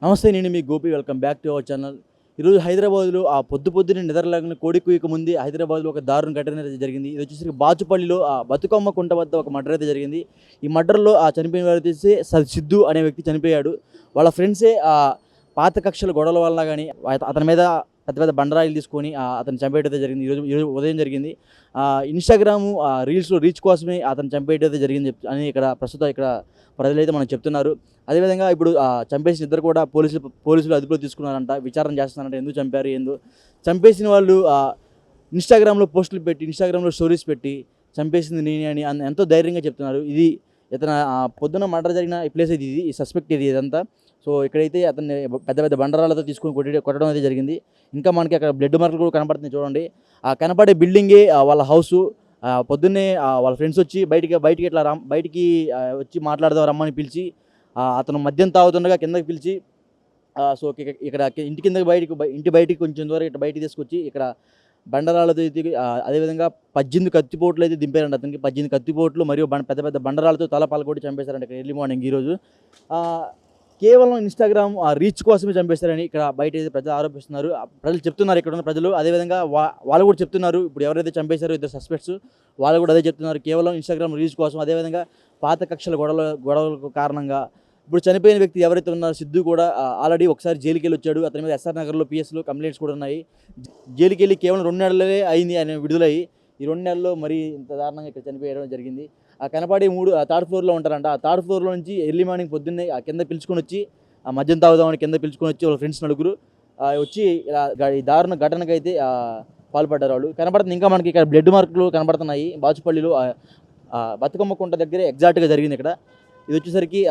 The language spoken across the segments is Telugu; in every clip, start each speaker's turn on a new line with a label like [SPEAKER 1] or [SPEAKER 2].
[SPEAKER 1] నమస్తే, నేను మీ Gopi. Welcome back to our channel. ఈరోజు హైదరాబాద్లో పొద్దున్నే నిద్రలేకుండా కోడి కూయక ముందే హైదరాబాద్లో ఒక దారుణ ఘటన అయితే జరిగింది. ఇది వచ్చేసరికి బాచుపల్లిలో బతుకమ్మ కుంట వద్ద ఒక మర్డర్ అయితే జరిగింది. ఈ మర్డర్లో చనిపోయిన వారు వచ్చేసి సిద్ధు అనే వ్యక్తి చనిపోయాడు. వాళ్ళ ఫ్రెండ్సే పాత కక్షల గొడవల వల్ల కానీ అతని మీద పెద్ద పెద్ద బండరాయిలు తీసుకొని అతను చంపేయడం అయితే జరిగింది. ఈరోజు ఉదయం జరిగింది. ఇన్స్టాగ్రామ్ రీల్స్లో రీచ్ కోసమే అతను చంపేయడం అయితే జరిగింది అని ప్రస్తుతం ఇక్కడ ప్రజలైతే మనకు చెప్తున్నారు. అదేవిధంగా ఇప్పుడు చంపేసిన ఇద్దరు కూడా పోలీసులు అదుపులో తీసుకున్నారంట. విచారణ చేస్తున్నారంట, ఎందుకు చంపారు ఏందో. చంపేసిన వాళ్ళు ఇన్స్టాగ్రామ్లో పోస్టులు పెట్టి, ఇన్స్టాగ్రామ్లో స్టోరీస్ పెట్టి చంపేసింది నేనే అని ఎంతో ధైర్యంగా చెప్తున్నారు. ఇది ఇతను పొద్దున్న మర్డర్ జరిగిన ఈ ప్లేస్ ఇది, ఈ సస్పెక్ట్ ఇది ఇదంతా. సో ఇక్కడైతే అతన్ని పెద్ద పెద్ద బండరాలతో తీసుకొని కొట్టడం అయితే జరిగింది. ఇంకా మనకి అక్కడ బ్లడ్ మార్కులు కూడా కనపడుతుంది చూడండి. కనపడే బిల్డింగే వాళ్ళ హౌసు. పొద్దున్నే వాళ్ళ ఫ్రెండ్స్ వచ్చి బయటికి ఇట్లా బయటికి వచ్చి మాట్లాడదాం రమ్మని పిలిచి అతను మద్యం తాగుతుండగా కిందకి పిలిచి సో ఇక్కడ ఇంటి బయటికి కొంచెం దూరం ఇట్లా బయటికి తీసుకొచ్చి ఇక్కడ బండరాళ్ళతో అదేవిధంగా 18 కత్తిపోట్లు అయితే దింపారంట. అతనికి 18 కత్తిపోట్లు మరియు పెద్ద పెద్ద బండరాలతో తల పలకొట్టి చంపేశారంట ఇక్కడ ఎర్లీ మార్నింగ్ ఈరోజు. కేవలం ఇన్స్టాగ్రామ్ రీచ్ కోసమే చంపేశారని ఇక్కడ బయట అయితే ప్రజలు ఆరోపిస్తున్నారు. ప్రజలు చెప్తున్నారు, ఇక్కడ ఉన్న ప్రజలు. అదేవిధంగా వాళ్ళు కూడా చెప్తున్నారు, ఇప్పుడు ఎవరైతే చంపేశారో ఇద్దరు సస్పెక్ట్స్ వాళ్ళు కూడా అదే చెప్తున్నారు, కేవలం ఇన్స్టాగ్రామ్ రీచ్ కోసం. అదేవిధంగా పాత కక్షల గొడవలకు కారణంగా ఇప్పుడు చనిపోయిన వ్యక్తి ఎవరైతే ఉన్నారో సిద్ధు కూడా ఆల్రెడీ ఒకసారి జైలుకి వెళ్ళి వచ్చాడు. అతని మీద ఎస్ఆర్ నగర్లో పిఎస్లో కంప్లైంట్స్ కూడా ఉన్నాయి. జైలుకి వెళ్ళి కేవలం 2 నెలలే అయింది ఆయన విడుదలయ్యి. ఈ 2 నెలల్లో మరీ ఇంత దారుణంగా ఇక్కడ చనిపోయడం జరిగింది. కనపడి 3 ఫ్లోర్లో ఉంటారంట. ఆ 3rd ఫ్లోర్లో నుంచి ఎర్లీ మార్నింగ్ పొద్దున్నే కింద పిలుచుకొని వచ్చి మద్యం తాగుదామని కింద పిలుచుకొని వచ్చి వాళ్ళ ఫ్రెండ్స్ నలుగురు వచ్చి ఇలా ఈ దారుణ ఘటనకైతే పాల్పడ్డారు వాళ్ళు. కనపడుతుంది ఇంకా మనకి ఇక్కడ బ్లడ్ మార్కులు కనబడుతున్నాయి. బాచుపల్లిలో బతుకమ్మ కుంట దగ్గరే ఎగ్జాక్ట్గా జరిగింది. ఇక్కడ ఇది వచ్చేసరికి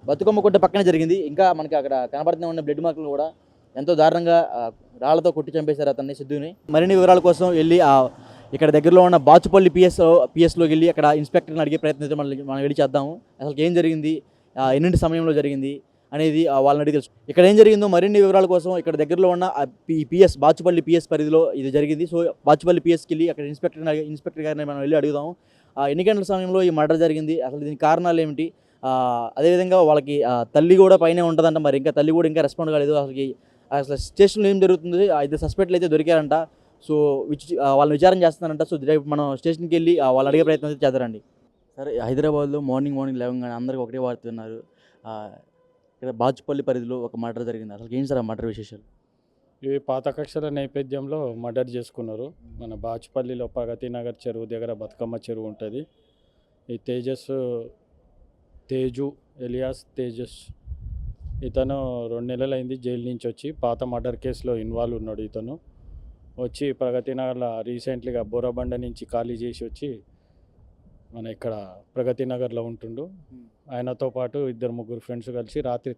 [SPEAKER 1] బతుకమ్మ కుంట పక్కనే జరిగింది. ఇంకా మనకి అక్కడ కనబడుతూనే ఉన్న బ్లడ్ మార్కులు కూడా ఎంతో దారుణంగా రాళ్లతో కొట్టి చంపేశారు అతన్ని, సిద్ధుని. మరిన్ని వివరాల కోసం వెళ్ళి ఇక్కడ దగ్గరలో ఉన్న బాచుపల్లి పిఎస్లోకి వెళ్ళి అక్కడ ఇన్స్పెక్టర్ని అడిగే ప్రయత్నం మనం వెళ్ళి చేద్దాము. అసలు ఏం జరిగింది, ఎన్నింటి సమయంలో జరిగింది అనేది వాళ్ళని అడిగి తెలుసు. ఇక్కడ ఏం జరిగిందో మరిన్ని వివరాల కోసం ఇక్కడ దగ్గరలో ఉన్న బాచుపల్లి పిఎస్ పరిధిలో ఇది జరిగింది. సో బాచుపల్లి పిఎస్కి వెళ్ళి అక్కడ ఇన్స్పెక్టర్ గారిని మనం వెళ్ళి అడుగుదాము. ఎన్ని గంటల సమయంలో ఈ మర్డర్ జరిగింది, అసలు దీని కారణాలు ఏమిటి, అదేవిధంగా వాళ్ళకి తల్లి కూడా పైనే ఉంటుందంట. మరి ఇంకా తల్లి కూడా ఇంకా రెస్పాండ్ కాలేదు. అసలు స్టేషన్లో ఏం జరుగుతుంది, 5 సస్పెక్ట్లు అయితే దొరికారంట. సో వాళ్ళని విచారణ చేస్తున్నారంట. సో రేపు మనం స్టేషన్కి వెళ్ళి వాళ్ళు అడిగే ప్రయత్నం అయితే చేద్దారండి. సరే, హైదరాబాద్లో మార్నింగ్ లేవగానే అందరికీ ఒకటే వాడుతున్నారు, ఇక్కడ బాచుపల్లి పరిధిలో ఒక మర్డర్ జరిగింది. అసలు ఏం సార్ ఆ మర్డర్ విశేషాలు?
[SPEAKER 2] ఇవి పాత కక్షల నేపథ్యంలో మర్డర్ చేసుకున్నారు. మన బాచుపల్లిలో ప్రగతి నగర్ చెరువు దగ్గర బతుకమ్మ చెరువు ఉంటుంది. ఈ తేజు ఎలియాస్ తేజస్ ఇతను 2 నెలలు అయింది జైలు నుంచి వచ్చి. పాత మర్డర్ కేసులో ఇన్వాల్వ్ ఉన్నాడు. ఇతను వచ్చి ప్రగతి నగర్లో రీసెంట్లీగా బోరబండ నుంచి ఖాళీ చేసి వచ్చి మన ఇక్కడ ప్రగతి నగర్లో ఉంటుండు. ఆయనతో పాటు 2-3 ఫ్రెండ్స్ కలిసి రాత్రి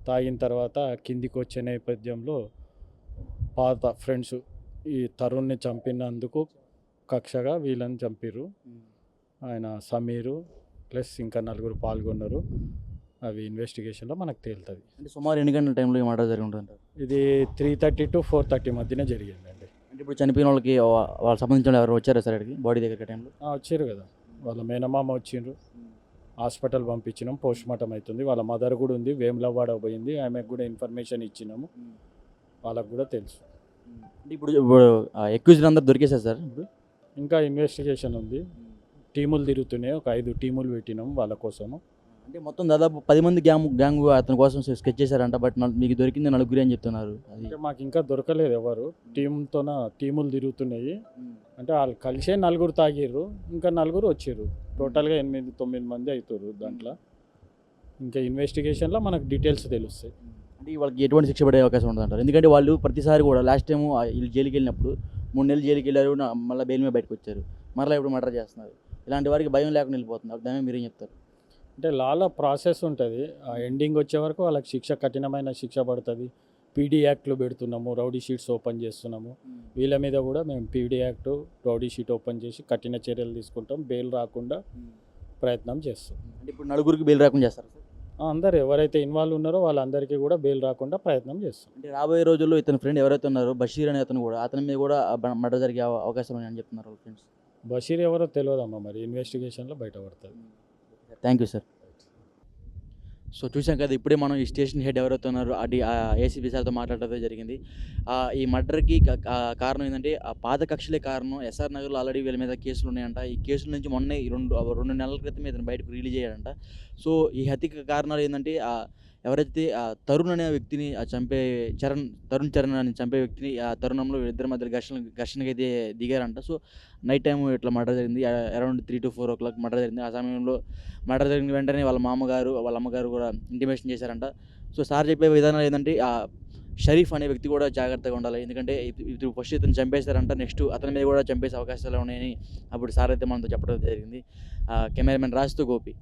[SPEAKER 2] తాగిన తర్వాత కిందికి వచ్చే నేపథ్యంలో పాత ఫ్రెండ్స్ ఈ తరుణ్ని చంపినందుకు కక్షగా వీళ్ళని చంపిర్రు. ఆయన సమీరు ప్లస్ ఇంకా 4 పాల్గొన్నారు. అవి ఇన్వెస్టిగేషన్లో మనకు తేలుతుంది.
[SPEAKER 1] అంటే సుమారు ఎన్ని గంటల టైంలో ఈ మర్డర్ జరిగి ఉంటుంది?
[SPEAKER 2] ఇది 3:30 to 4:30 మధ్యనే జరిగిందండి.
[SPEAKER 1] అంటే ఇప్పుడు చనిపోయిన వాళ్ళకి వాళ్ళకి సంబంధించిన ఎవరు వచ్చారా సార్ అక్కడికి బాడీ దగ్గర టైంలో?
[SPEAKER 2] వచ్చారు కదా, వాళ్ళ మేనమామ వచ్చిండ్రు. హాస్పిటల్ పంపించినాం, పోస్ట్ మార్టం అవుతుంది. వాళ్ళ మదర్ కూడా ఉంది, వేములవాడ పోయింది. ఆమెకు కూడా ఇన్ఫర్మేషన్ ఇచ్చినాము, వాళ్ళకు కూడా తెలుసు.
[SPEAKER 1] అంటే ఇప్పుడు ఎక్యూజ్డ్ అందరు దొరికేసారు సార్? ఇప్పుడు
[SPEAKER 2] ఇంకా ఇన్వెస్టిగేషన్ ఉంది, టీములు తిరుగుతున్నాయి. ఒక 5 టీములు పెట్టినాము వాళ్ళ కోసము.
[SPEAKER 1] అంటే మొత్తం దాదాపు 10 మంది గ్యాంగ్ అతని కోసం స్కెచ్ చేశారంట. బట్ మీకు దొరికింది 4 అని చెప్తున్నారు.
[SPEAKER 2] అంటే మాకు ఇంకా దొరకలేదు ఎవరు. టీములు తిరుగుతున్నాయి. అంటే వాళ్ళు కలిసే 4 తాగిర్రు, ఇంకా 4 వచ్చారు. టోటల్గా 8-9 మంది అవుతారు దాంట్లో. ఇంకా ఇన్వెస్టిగేషన్లో మనకు డీటెయిల్స్ తెలుస్తాయి.
[SPEAKER 1] అంటే వాళ్ళకి ఎటువంటి శిక్ష పడే అవకాశం ఉంటుందంటారు? ఎందుకంటే వాళ్ళు ప్రతిసారి కూడా లాస్ట్ టైం వీళ్ళు జైలుకి వెళ్ళినప్పుడు 3 నెలలు జైలుకి వెళ్ళారు, మళ్ళీ బెయిల్ మీద బయటకు వచ్చారు, మళ్ళీ ఇప్పుడు మర్డర్ చేస్తున్నారు. ఇలాంటి వారికి భయం లేకుండా వెళ్ళిపోతుంది. దాన్ని మీరేం చెప్తారు?
[SPEAKER 2] అంటే లాలో ప్రాసెస్ ఉంటుంది. ఆ ఎండింగ్ వచ్చే వరకు వాళ్ళకి కఠినమైన శిక్ష పడుతుంది. పీడీ యాక్ట్లు పెడుతున్నాము, రౌడీ షీట్స్ ఓపెన్ చేస్తున్నాము. వీళ్ళ మీద కూడా మేము PD act, rowdy sheet open చేసి కఠిన చర్యలు తీసుకుంటాం. బెయిల్ రాకుండా ప్రయత్నం చేస్తాం.
[SPEAKER 1] అంటే ఇప్పుడు 4కి బెయిల్ రాకుండా చేస్తారు సార్?
[SPEAKER 2] అందరు ఎవరైతే ఇన్వాల్వ్ ఉన్నారో వాళ్ళందరికీ కూడా బెయిల్ రాకుండా ప్రయత్నం చేస్తాం.
[SPEAKER 1] అంటే రాబోయే రోజుల్లో ఇతని ఫ్రెండ్ ఎవరైతే ఉన్నారో బషీర్ అనే అతను కూడా, అతని మీద కూడా మర్డర్ జరిగే అవకాశం అని చెప్తున్నారు ఫ్రెండ్స్.
[SPEAKER 2] బషీర్ ఎవరో తెలియదమ్మా, మరి ఇన్వెస్టిగేషన్లో బయటపడుతుంది.
[SPEAKER 1] Thank you sir. సో చూసాం కదా ఇప్పుడే మనం ఈ స్టేషన్ హెడ్ ఎవరైతే ఉన్నారో ఏసీపీ సార్తో మాట్లాడడం జరిగింది. ఈ మర్డర్‌కి కారణం ఏందంటే పాత కక్షలే కారణం. ఎస్ఆర్ నగర్‌లో ఆల్రెడీ వీళ్ళ మీద కేసులు ఉన్నాయంట. ఈ కేసుల నుంచి మొన్నే ఈ 2 నెలల క్రితమే ఇతను బయటకు రిలీజ్ అయ్యాడంట. సో ఈ హత్యకి కారణాలు ఏందంటే ఎవరైతే తరుణ్ అనే వ్యక్తిని తరుణ్ చరణ్ అని చంపే వ్యక్తిని ఆ తరుణంలో వీళ్ళిద్దరి మధ్య ఘర్షణకైతే దిగారంట. సో నైట్ టైమ్ ఇట్లా మర్డర్ జరిగింది. అరౌండ్ 3-4 o'clock మర్డర్ జరిగింది. ఆ సమయంలో మర్డర్ జరిగిన వెంటనే వాళ్ళ మామగారు, వాళ్ళ అమ్మగారు కూడా ఇంటిమేషన్ చేశారంట. సో సార్ చెప్పే విధానం ఏంటంటే షరీఫ్ అనే వ్యక్తి కూడా జాగ్రత్తగా ఉండాలి. ఎందుకంటే ఇప్పుడు ఫస్ట్ ఇతను చంపేశారంట. నెక్స్ట్ అతని మీద కూడా చంపేసే అవకాశాలు ఉన్నాయని అప్పుడు సార్ అయితే మనతో చెప్పడం జరిగింది. కెమెరామెన్ రాజ్తో గోపి.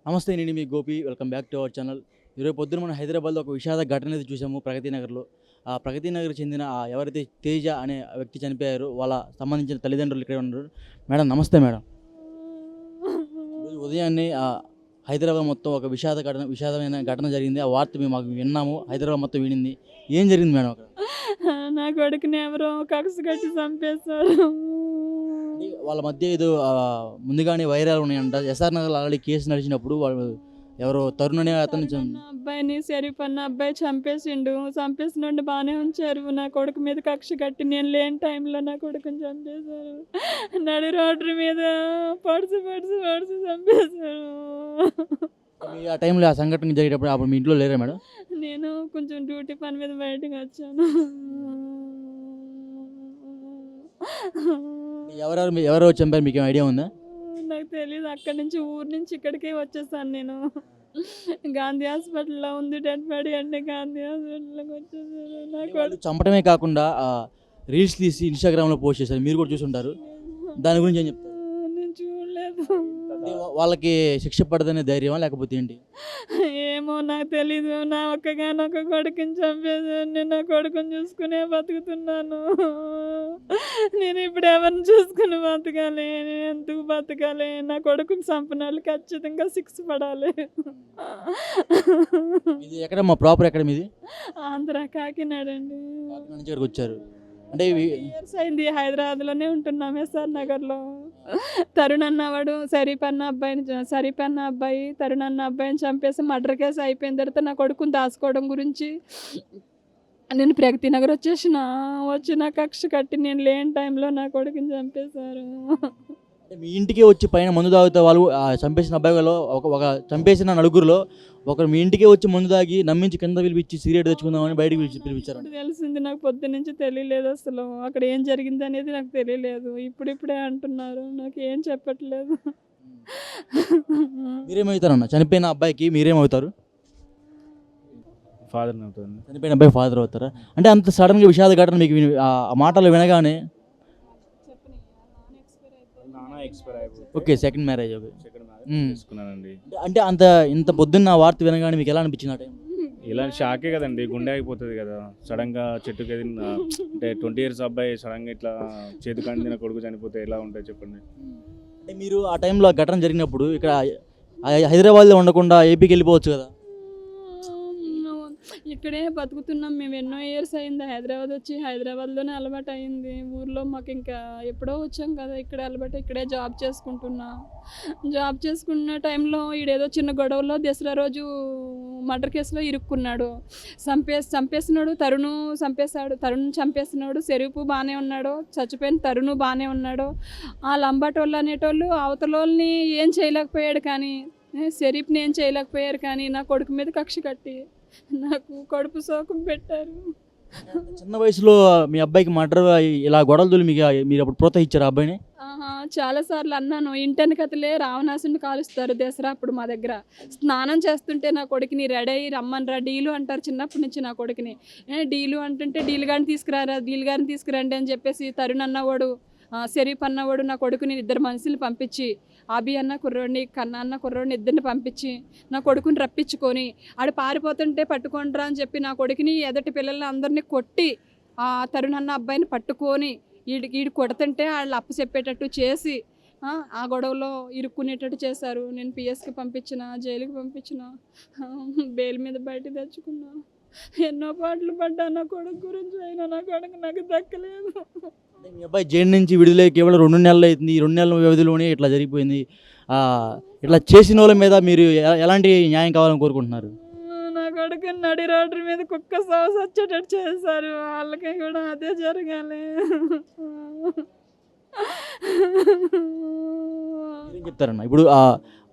[SPEAKER 1] నమస్తే, నేను మీ Gopi. Welcome back to our channel. ఈరోజు పొద్దున మనం హైదరాబాద్లో ఒక విషాద ఘటన అయితే చూసాము ప్రగతి నగర్లో. ఆ ప్రగతి నగర్ చెందిన ఎవరైతే తేజ అనే వ్యక్తి చనిపోయారో వాళ్ళ సంబంధించిన తల్లిదండ్రులు ఇక్కడే ఉన్నారు. మేడం నమస్తే మేడం. ఈరోజు ఉదయాన్నే హైదరాబాద్ మొత్తం ఒక విషాదమైన ఘటన జరిగింది. ఆ వార్త మేము మాకు విన్నాము. హైదరాబాద్ మొత్తం వినింది. ఏం జరిగింది మేడం అక్కడ?
[SPEAKER 3] నా కొడుకుని ఎవరో కక్ష కట్టి చంపేశారు.
[SPEAKER 1] వాళ్ళ మధ్య ఏదో ముందుగానే వైరాలు ఉన్నాయంట. ఎస్ఆర్ నగర్లో ఆల్రెడీ కేసు నడిచినప్పుడు వాళ్ళు ఎవరో తరుణ్ అనే అతను
[SPEAKER 3] అబ్బాయిని షరీఫ్ అన్న అబ్బాయి చంపేసిండు. చంపేసినోడిని బాగానే ఉంచారు. నా కొడుకు మీద కక్ష కట్టి నేను లేని టైంలో నా కొడుకుని చంపేశారు. నడి రోడ్డు మీద పడుచు చంపేశారు.
[SPEAKER 1] ఆ టైంలో ఆ సంఘటన జరిగేటప్పుడు అప్పుడు మీ ఇంట్లో లేరా మేడం?
[SPEAKER 3] నేను కొంచెం డ్యూటీ పని మీద బయటకు వచ్చాను.
[SPEAKER 1] ఎవరెవరు చంపారు మీకు ఐడియా ఉందా?
[SPEAKER 3] నాకు తెలియదు. అక్కడి నుంచి ఊరు నుంచి ఇక్కడికే వచ్చేసాను నేను. గాంధీ హాస్పిటల్లో ఉంది డెడ్ బాడీ అంటే గాంధీ హాస్పిటల్లోకి వచ్చేసారు. నాకు
[SPEAKER 1] వాళ్ళు చంపడమే కాకుండా రీల్స్ తీసి ఇన్స్టాగ్రామ్లో పోస్ట్ చేశారు. మీరు కూడా చూసి ఉంటారు. దాని గురించి ఏం చెప్తారు?
[SPEAKER 3] నేను చూడలేదు.
[SPEAKER 1] వాళ్ళకి శిక్ష పడదనే ధైర్యమా లేకపోతే ఏంటి?
[SPEAKER 3] ఏమో నాకు తెలీదు. నా ఒక్కగానొక్క కొడుకుని చంపేసాను. నేను నా కొడుకుని చూసుకునే బతుకుతున్నాను. నేను ఇప్పుడు ఎవరిని చూసుకుని బతకాలి? నేను ఎందుకు బతకాలి? నా కొడుకుని చంపిన వాళ్ళు ఖచ్చితంగా శిక్ష పడాలి.
[SPEAKER 1] ఇది ఎక్కడ మా ప్రాపర్ ఎక్కడ మీది?
[SPEAKER 3] ఆంధ్ర కాకినాడ అండి.
[SPEAKER 1] కాకినాడ నుంచి ఇక్కడికి వచ్చారు అంటే
[SPEAKER 3] ఇయర్స్ అయింది. హైదరాబాద్లోనే ఉంటున్నాం ఎస్ఆర్ నగర్లో. తరుణ్ అన్నవాడు షరీఫ్ అన్న అబ్బాయి తరుణ్ అన్న అబ్బాయిని చంపేసి మర్డర్ కేసు అయిపోయిన తర్వాత నా కొడుకుని దాచుకోవడం గురించి నేను ప్రగతి నగర్ వచ్చి నా కక్ష కట్టి నేను లేని టైంలో నా కొడుకుని చంపేశారు.
[SPEAKER 1] మీ ఇంటికే వచ్చి పైన మందు తాగుతా వాళ్ళు చంపేసిన అబ్బాయిలో ఒక చంపేసిన నలుగురిలో ఒకరు మీ ఇంటికే వచ్చి మందు తాగి నమ్మించి కింద పిలిపించి సిగరెట్ తెచ్చుకుందామని బయటకు పిలిపించారు.
[SPEAKER 3] తెలిసింది. నాకు పొద్దు నుంచి తెలియలేదు. అసలు అక్కడ ఏం జరిగింది అనేది నాకు తెలియలేదు. ఇప్పుడిప్పుడే అంటున్నారు. నాకు ఏం చెప్పట్లేదు.
[SPEAKER 1] మీరేమవుతారన్న? చనిపోయిన అబ్బాయికి మీరేమవుతారు?
[SPEAKER 2] ఫాదర్ అవుతుంది.
[SPEAKER 1] చనిపోయిన అబ్బాయి ఫాదర్ అవుతారా? అంటే అంత సడన్గా విషాద ఘటన మీకు ఆ మాటలు వినగానే ఓకే సెకండ్ మ్యారేజ్
[SPEAKER 2] చేసుకున్నానండి.
[SPEAKER 1] అంటే ఇంత పొద్దున్న వార్త వినగానే మీకు ఎలా అనిపించింది? ఆ టైం
[SPEAKER 2] ఇలాంటి షాకే కదండి, గుండె ఆగిపోతుంది కదా. సడన్గా చెట్టుకి అంటే 20 years అబ్బాయి సడన్గా ఇట్లా చేతికి అందిన కొడుకు చనిపోతే ఎలా ఉంటుంది చెప్పండి.
[SPEAKER 1] అంటే మీరు ఆ టైంలో ఘటన జరిగినప్పుడు ఇక్కడ హైదరాబాద్లో ఉండకుండా ఏపీకి వెళ్ళిపోవచ్చు కదా?
[SPEAKER 3] ఇక్కడే బతుకుతున్నాం మేము. ఎన్నో ఇయర్స్ అయింది హైదరాబాద్ వచ్చి. హైదరాబాద్లోనే అలవాటు అయింది. ఊర్లో మాకు ఇంకా ఎప్పుడో వచ్చాం కదా. ఇక్కడే అలవాటు. ఇక్కడే జాబ్ చేసుకున్న టైంలో ఈడేదో చిన్న గొడవలో దసరా రోజు మర్డర్ కేసులో ఇరుక్కున్నాడు. చంపేసినాడు. తరుణ్ చంపేసినాడు. షరీఫ్ బాగానే ఉన్నాడు. చచ్చిపోయిన తరుణ్ బాగానే ఉన్నాడు. ఆ లంబాటోళ్ళు అనేటోళ్ళు అవతలోళ్ళని ఏం చేయలేకపోయాడు కానీ షరీఫ్ని ఏం చేయలేకపోయారు కానీ నా కొడుకు మీద కక్ష కట్టి నాకు కడుపు సోకం పెట్టారు.
[SPEAKER 1] చిన్న వయసులో మీ అబ్బాయికి మర్డర్ ఇలా గొడవలు మీరు అప్పుడు ప్రోత్సహించారు ఆ అబ్బాయిని?
[SPEAKER 3] చాలాసార్లు అన్నాను. ఇంటని కథలే రావణాసుని కాలుస్తారు దసరా అప్పుడు మా దగ్గర. స్నానం చేస్తుంటే నా కొడుకుని రెడీ అయ్యి రమ్మని రా డీలు అంటారు చిన్నప్పటి నుంచి నా కొడుకుని. డీలు అంటుంటే డీలు గారిని తీసుకురండి అని చెప్పేసి తరుణ్ అన్నవాడు షరీఫ్ అన్నవాడు నా కొడుకుని 2 మనుషులు పంపించి అభి అన్న కుర్రోడిని కన్నా అన్న కుర్రోడిని 2 పంపించి నా కొడుకుని రప్పించుకొని ఆడు పారిపోతుంటే పట్టుకుంటారా అని చెప్పి నా కొడుకుని ఎదటి పిల్లల్ని అందరినీ కొట్టి ఆ తరుణ్ అన్న అబ్బాయిని పట్టుకొని ఈడు కొడుతుంటే వాళ్ళు అప్పు చెప్పేటట్టు చేసి ఆ గొడవలో ఇరుక్కునేటట్టు చేశారు. నేను పిఎస్కి పంపించిన, జైలుకి పంపించిన, బెయిల్ మీద బయట తెచ్చుకున్నా. ఎన్నో పాటలు పడ్డా నా కొడుకు గురించి. అయినా నా కొడుకు నాకు దక్కలేదు.
[SPEAKER 1] మీ అబ్బాయి జైలు నుంచి విడుదలై కేవలం 2 నెలలు అవుతుంది. ఈ 2 నెలల వ్యవధిలోనే ఇట్లా జరిగిపోయింది. ఇట్లా చేసిన వాళ్ళ మీద మీరు ఎలాంటి న్యాయం కావాలని కోరుకుంటున్నారు?
[SPEAKER 3] కొడుకు నడి రోడ్డు మీద కుక్క సాగు వచ్చేటట్టు చేశారు. వాళ్ళకి కూడా అదే జరగాలి.
[SPEAKER 1] ఏం చెప్తారన్న ఇప్పుడు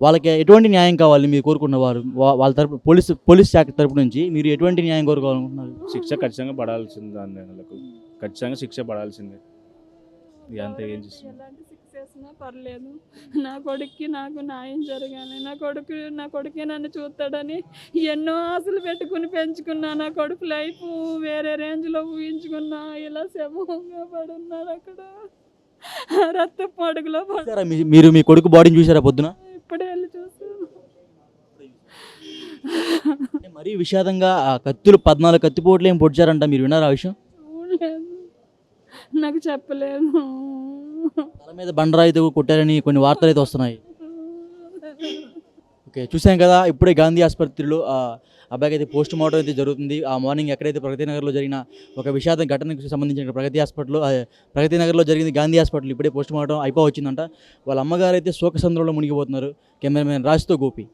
[SPEAKER 1] వాళ్ళకి ఎటువంటి న్యాయం కావాలి మీరు కోరుకున్న వారు వాళ్ళ తరపు పోలీస్ శాఖ తరపు నుంచి మీరు ఎటువంటి న్యాయం కోరుకోవాలనుకుంటున్నారు?
[SPEAKER 4] శిక్ష ఖచ్చితంగా పడాల్సిందే అండి, వాళ్ళకు ఖచ్చితంగా శిక్ష పడాల్సిందే. ఇక అంతే, ఏం చేస్తుంది.
[SPEAKER 3] ఎలాంటి శిక్ష వేసినా పర్లేదు, నా కొడుక్కి నాకు న్యాయం జరగాలి. నా కొడుకే నన్ను చూస్తాడని ఎన్నో ఆశలు పెట్టుకుని పెంచుకున్నా. నా కొడుకు లైఫ్ వేరే రేంజ్లో ఊహించుకున్నా. ఇలా శవంగా పడున్నాడు అక్కడ, రక్తపు అడుగులో
[SPEAKER 1] చూసారా మీరు మీ కొడుకు బాడీని చూసారా పొద్దున?
[SPEAKER 3] ఇప్పుడే వెళ్ళి చూసాను.
[SPEAKER 1] అంటే మరీ విషాదంగా కత్తులు 14 కత్తిపోట్లు ఏం పొడిచారంట, మీరు విన్నారా ఆ విషయం?
[SPEAKER 3] చూడలేదు, నాకు చెప్పలేదు.
[SPEAKER 1] తల మీద బండరాయితో కొట్టారని కొన్ని వార్తలు అయితే వస్తున్నాయి. ఓకే, చూసాం కదా ఇప్పుడే గాంధీ ఆసుపత్రిలో అబ్బాయికి అయితే పోస్ట్ మార్టం అయితే జరుగుతుంది. ఆ మార్నింగ్ ఎక్కడైతే ప్రగతి నగర్లో జరిగిన ఒక విషాదం ఘటనకు సంబంధించిన ప్రగతి నగర్లో జరిగింది గాంధీ హాస్పిటల్. ఇప్పుడే పోస్ట్ మార్టం అయిపోవచ్చిందంట. వాళ్ళ అమ్మగారు అయితే శోక సంద్రంలో మునిగిపోతున్నారు. కెమెరామెన్ రాజ్తో గోపి.